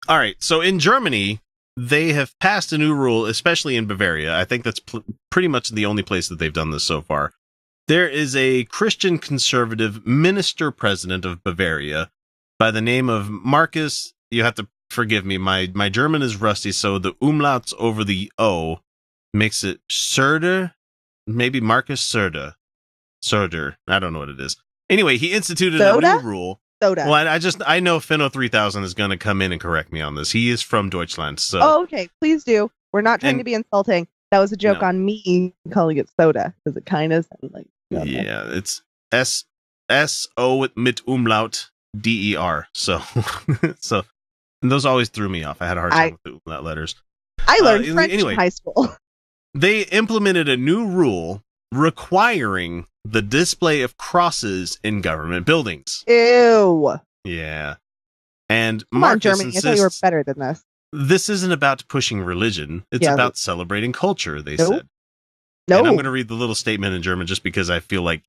All right. So in Germany, they have passed a new rule, especially in Bavaria. I think that's pretty much the only place that they've done this so far. There is a Christian conservative minister president of Bavaria by the name of Marcus. You have to forgive me. My German is rusty, so the umlauts over the O makes it Söder. Maybe Marcus Söder. Söder. I don't know what it is. Anyway, he instituted a new rule. Soda. Well, I know Finno 3000 is going to come in and correct me on this. He is from Deutschland. So. Oh, okay. Please do. We're not trying to be insulting. That was a joke on me calling it soda because it kind of sounded like. Yeah, it's S-O mit umlaut D-E-R. So and those always threw me off. I had a hard time with the umlaut letters. I learned French in high school. They implemented a new rule requiring the display of crosses in government buildings. Ew. Yeah. And Come Marcus on, Germany. insists, I thought you were better than this. This isn't about pushing religion. It's about celebrating culture, they said. No. And I'm going to read the little statement in German just because I feel like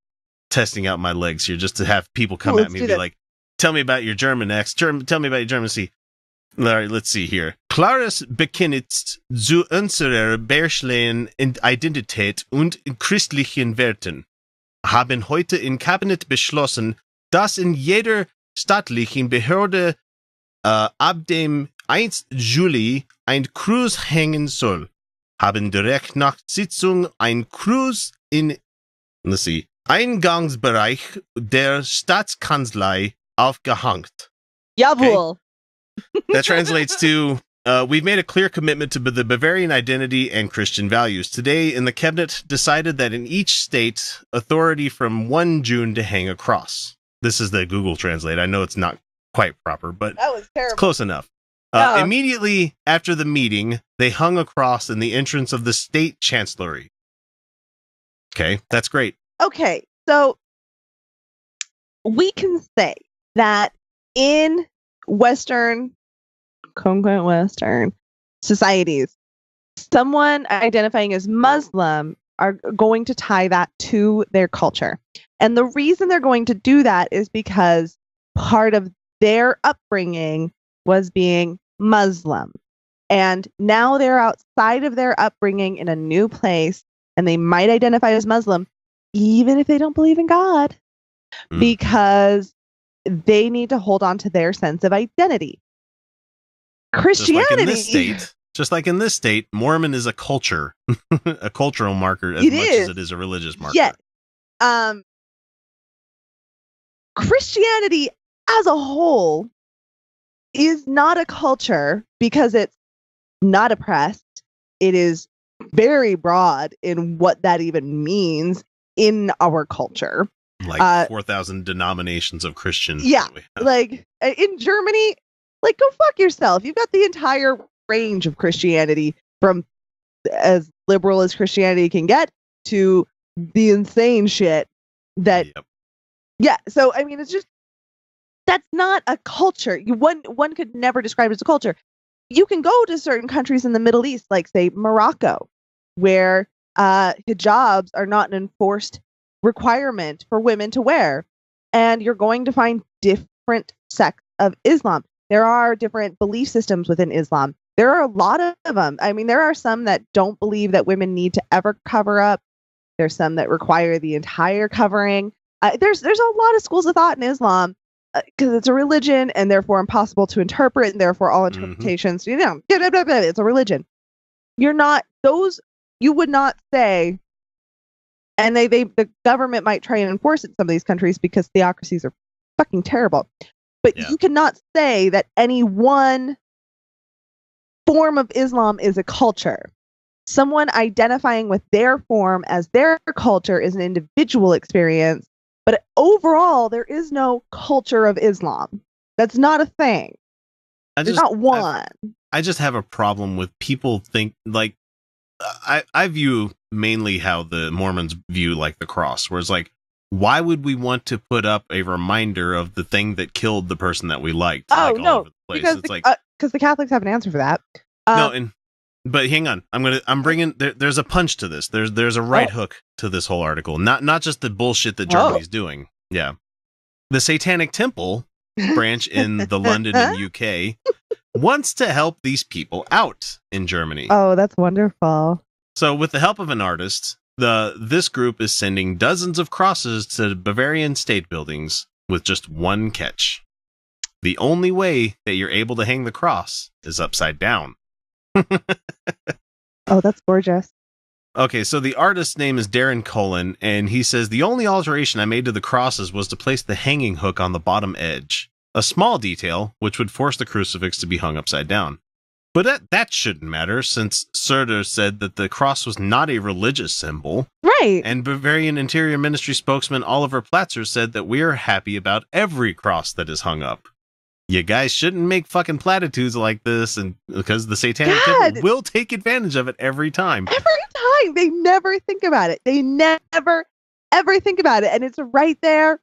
testing out my legs here, just to have people come at me and be like, tell me about your German tell me about your German. See. All right, let's see here. Klares Bekenntnis zu unserer Berschlein Identität und christlichen Werten haben heute im Kabinett beschlossen, dass in jeder staatlichen Behörde ab dem 1. Juli ein Kreuz hängen soll. Haben direkt nach Sitzung ein Kreuz in Eingangsbereich der Staatskanzlei aufgehängt. Jawohl. Okay? That translates to, we've made a clear commitment to the Bavarian identity and Christian values. Today, in the cabinet, decided that in each state, authority from 1 June to hang a cross. This is the Google Translate. I know it's not quite proper, but that was terrible. It's close enough. Immediately after the meeting, they hung a cross in the entrance of the state chancellery. Okay, that's great. Okay, so we can say that in Western societies, someone identifying as Muslim are going to tie that to their culture. And the reason they're going to do that is because part of their upbringing was being Muslim. And now they're outside of their upbringing in a new place, and they might identify as Muslim, even if they don't believe in God, because they need to hold on to their sense of identity. Christianity, just like in this state, Mormon is a culture, a cultural marker as much as it is a religious marker. Yeah. Christianity as a whole is not a culture because it's not oppressed. It is very broad in what that even means in our culture. Like 4,000 denominations of Christians. Yeah. Like in Germany, like go fuck yourself. You've got the entire range of Christianity from as liberal as Christianity can get to the insane shit that. Yep. Yeah. So, I mean, it's just, that's not a culture. One could never describe it as a culture. You can go to certain countries in the Middle East, like say Morocco, where hijabs are not an enforced requirement for women to wear. And you're going to find different sects of Islam. There are different belief systems within Islam. There are a lot of them. I mean, there are some that don't believe that women need to ever cover up. There's some that require the entire covering. There's a lot of schools of thought in Islam because it's a religion and therefore impossible to interpret, and therefore all interpretations, it's a religion. You would not say, and the government might try and enforce it in some of these countries because theocracies are fucking terrible. But you cannot say that any one form of Islam is a culture. Someone identifying with their form as their culture is an individual experience, but overall, there is no culture of Islam. That's not a thing. There's not one. I just have a problem with people think, like, I view mainly how the Mormons view, like, the cross, where it's like, why would we want to put up a reminder of the thing that killed the person that we liked? Oh, like, no, all over the place? because it's the Catholics have an answer for that. But hang on, I'm bringing there's a punch to this. There's a right hook to this whole article. Not just the bullshit that Germany's doing. Yeah, the Satanic Temple branch in the London and UK wants to help these people out in Germany. Oh, that's wonderful. So with the help of an artist, this group is sending dozens of crosses to Bavarian state buildings with just one catch. The only way that you're able to hang the cross is upside down. Oh, that's gorgeous. Okay, so the artist's name is Darren Cullen, and he says, the only alteration I made to the crosses was to place the hanging hook on the bottom edge. A small detail, which would force the crucifix to be hung upside down. But that shouldn't matter, since Serder said that the cross was not a religious symbol. Right. And Bavarian Interior Ministry spokesman Oliver Platzer said that we are happy about every cross that is hung up. You guys shouldn't make fucking platitudes like this, and because the Satanic Temple will take advantage of it every time. Every time. They never think about it. They never, ever think about it. And it's right there,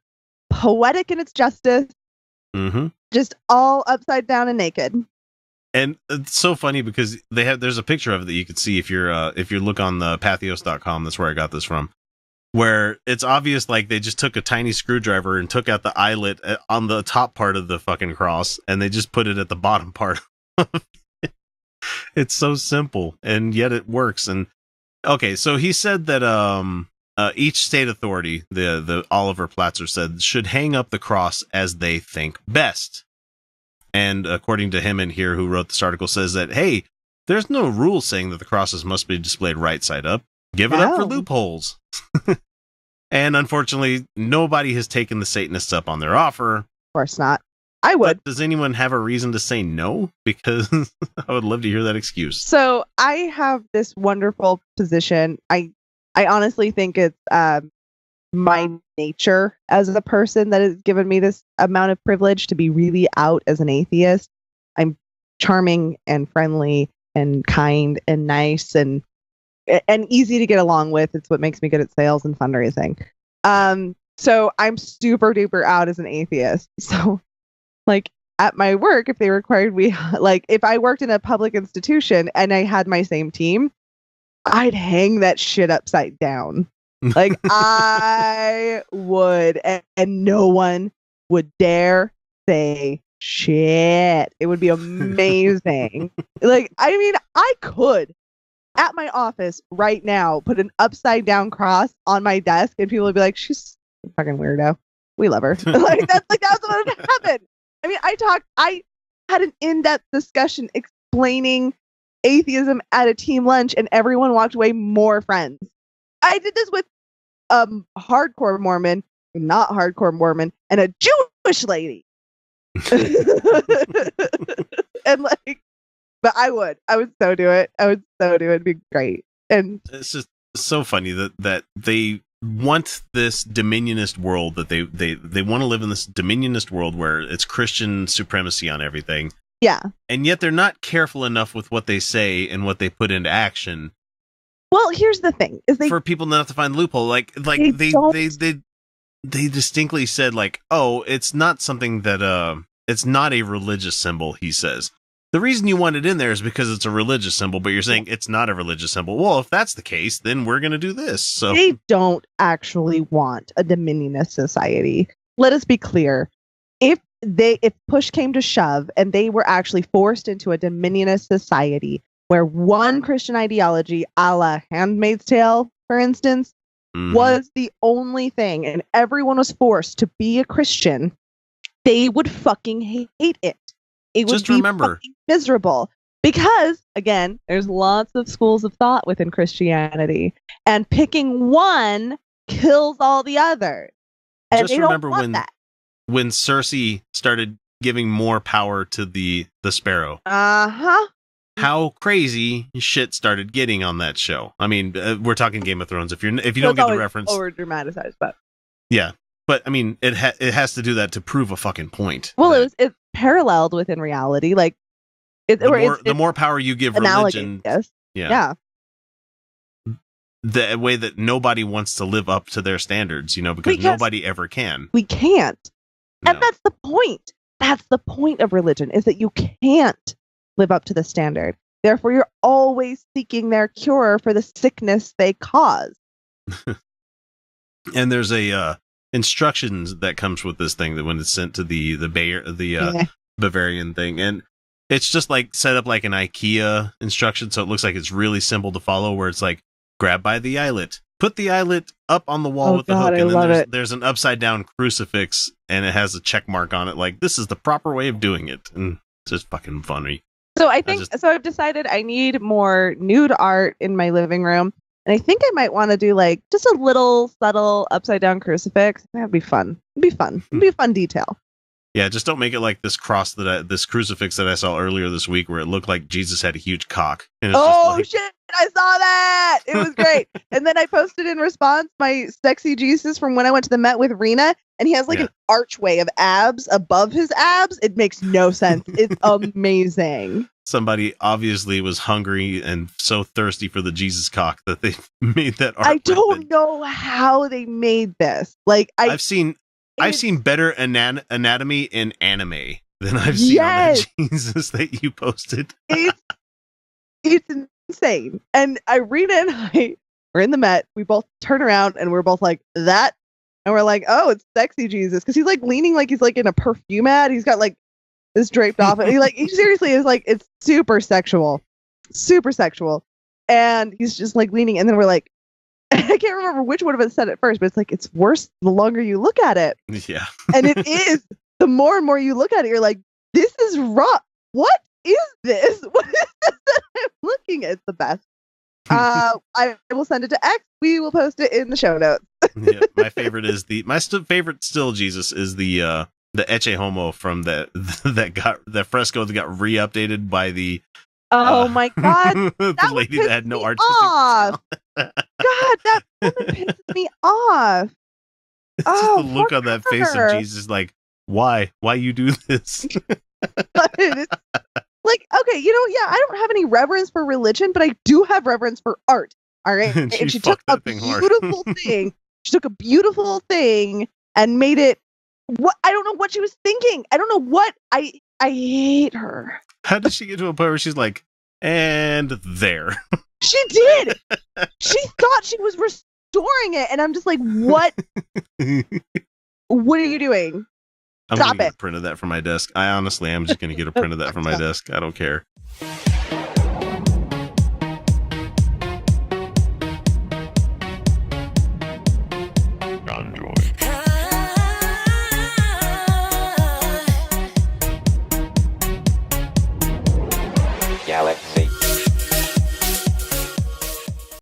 poetic in its justice, just all upside down and naked. And it's so funny because there's a picture of it that you can see if you look on the pathos.com. That's where I got this from. Where it's obvious like they just took a tiny screwdriver and took out the eyelet on the top part of the fucking cross, and they just put it at the bottom part. It's so simple, and yet it works. And okay, so he said that each state authority, the Oliver Platzer said, should hang up the cross as they think best. And according to him in here, who wrote this article, says that, hey, there's no rule saying that the crosses must be displayed right side up. Give it up for loopholes. And unfortunately, nobody has taken the Satanists up on their offer. Of course not. I would. But does anyone have a reason to say no? Because I would love to hear that excuse. So I have this wonderful position. I honestly think it's my nature as a person that has given me this amount of privilege to be really out as an atheist. I'm charming and friendly and kind and nice and easy to get along with. It's what makes me good at sales and fundraising. So I'm super duper out as an atheist. So like at my work, if they required me, like if I worked in a public institution and I had my same team, I'd hang that shit upside down. Like I would, and no one would dare say shit. It would be amazing. Like, I mean, I could at my office right now put an upside down cross on my desk and people would be like, she's a fucking weirdo. We love her. That's what would happen. I mean, I had an in-depth discussion explaining atheism at a team lunch and everyone walked away more friends. I did this with hardcore Mormon, not hardcore Mormon, and a Jewish lady. And like, but I would so do it. I would so do it. It'd be great. And it's just so funny that they want this dominionist world, that they want to live in this dominionist world where it's Christian supremacy on everything. Yeah. And yet they're not careful enough with what they say and what they put into action. Well, here's the thing: is for people not to find the loophole. Like they distinctly said, like, oh, it's not something that it's not a religious symbol. He says the reason you want it in there is because it's a religious symbol, but you're saying it's not a religious symbol. Well, if that's the case, then we're going to do this. So they don't actually want a dominionist society. Let us be clear: if push came to shove and they were actually forced into a dominionist society, where one Christian ideology, a la Handmaid's Tale, for instance, was the only thing, and everyone was forced to be a Christian, they would fucking hate it. It would just be remember fucking miserable. Because, again, there's lots of schools of thought within Christianity, and picking one kills all the others. And just remember when Cersei started giving more power to the sparrow. How crazy shit started getting on that show. I mean, we're talking Game of Thrones. If you don't get the reference, over dramatized, but yeah, but I mean, it has to do that to prove a fucking point. Well, it's paralleled within reality, like the more power you give religion, yes. Yeah, the way that nobody wants to live up to their standards, because nobody ever can. We can't, and that's the point. That's the point of religion, is that you can't live up to the standard. Therefore, you're always seeking their cure for the sickness they cause. And there's a instructions that comes with this thing that when it's sent to the Bavarian thing, and It's just like set up like an IKEA instruction, so it looks like it's really simple to follow, where it's like, grab by the eyelet, put the eyelet up on the wall with the hook, and then there's an upside down crucifix, and it has a check mark on it, like, this is the proper way of doing it. And it's just fucking funny. So I've decided I need more nude art in my living room. And I think I might want to do like just a little subtle upside down crucifix. That'd be fun. It'd be fun. It'd be a fun detail. Yeah, just don't make it like this this crucifix that I saw earlier this week, where it looked like Jesus had a huge cock. And it's shit! I saw that. It was great. And then I posted in response my sexy Jesus from when I went to the Met with Rena, and he has like an archway of abs above his abs. It makes no sense. It's amazing. Somebody obviously was hungry and so thirsty for the Jesus cock that they made that art. I don't know how they made this. Like I've seen better anatomy in anime than I've seen on that Jesus that you posted. It's insane. And Irina and I were in the Met. We both turn around and we're both like, that. And we're like, oh, it's sexy Jesus. Because he's like leaning like he's like in a perfume ad. He's got like this draped off. And he seriously is like, it's super sexual. Super sexual. And he's just like leaning. And then we're like, I can't remember which one of us said it first, but it's like, it's worse the longer you look at it. Yeah. And it is. The more and more you look at it, you're like, this is rough. What is this? What is this that I'm looking at? It's the best. I will send it to X. We will post it in the show notes. Yeah, my favorite is favorite still Jesus is the Ecce Homo from that fresco that got re-updated by the my god, the lady that had no artistic talent. God, that woman pisses me off. It's just the look on that face of Jesus, like, why you do this? Like, okay, I don't have any reverence for religion, but I do have reverence for art. All right, and she took a beautiful thing. She took a beautiful thing and made it. What I don't know what she was thinking. I don't know what I hate her. How did she get to a point where she's like, and there? She did. She thought she was restoring it, and I'm just like, what? What are you doing? I'm going to get a print of that for my desk. I honestly am just going to get a print of that for my desk. I don't care.